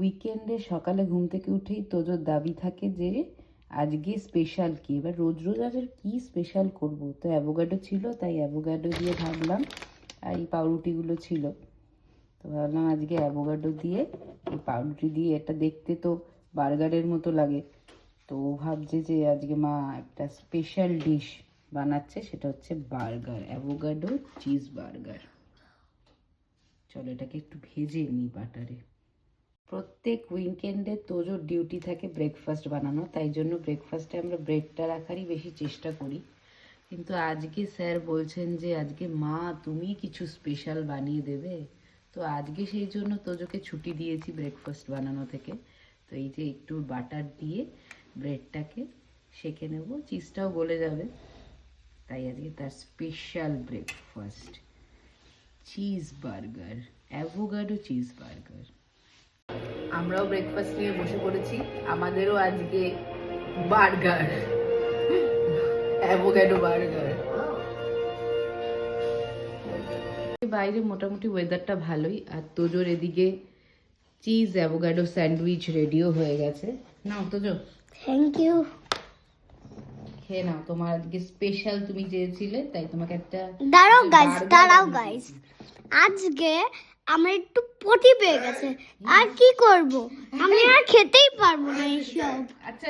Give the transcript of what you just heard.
উইকেন্ডে সকালে ঘুম থেকে উঠেই তোজোর দাবি থাকে যে আজকে স্পেশাল কি। এবার রোজ রোজ আর কি স্পেশাল করব, তো অ্যাভোকাডো ছিল তাই অ্যাভোকাডো দিয়ে ভাবলাম, আর এই পাউরুটিগুলো ছিল তো ভাবলাম আজকে অ্যাভোকাডো দিয়ে এই পাউরুটি দিয়ে, এটা দেখতে তো বার্গারের মতো লাগে, তো ও ভাবছে যে আজকে মা একটা স্পেশাল ডিশ বানাচ্ছে, সেটা হচ্ছে বার্গার, অ্যাভোকাডো চিজ বার্গার। চলো এটাকে একটু ভেজে নিই বাটারে। প্রত্যেক উইকেন্ডে তোজোর ডিউটি থাকে ব্রেকফাস্ট বানানো, তাই জন্য ব্রেকফাস্টে আমরা ব্রেডটা রাখারই বেশি চেষ্টা করি। কিন্তু আজকে স্যার বলছেন যে আজকে মা তুমি কিছু স্পেশাল বানিয়ে দেবে, তো আজকে সেই জন্য তোজোকে ছুটি দিয়েছি ব্রেকফাস্ট বানানো থেকে। তো এই যে একটু বাটার দিয়ে ব্রেডটাকে সেঁকে নেব, চিজটাও গলে যাবে, তাই আজকে তার special breakfast cheese burger, avocado cheese burger. আমরাও ব্রেকফাস্ট নিয়ে বসে পড়েছি, আমাদেরও আজকে বার্গার, অ্যাভোকাডো বার্গার। বাইরে মোটামুটি ওয়েদারটা ভালোই, আর তোজোর এদিকে চিজ অ্যাভোকাডো স্যান্ডউইচ রেডিও হয়ে গেছে। নাও তোজো, থ্যাংক ইউ। খেয়ে নাও, তোমার আজকে স্পেশাল তুমি চেয়েছিলে তাই তোমাকে একটা দাঁড়াও গাইস, আজকে আমার একটু পটি পেয়ে গেছে, আর কি করব, আমি আর খেতেই পারবো না এইসব। আচ্ছা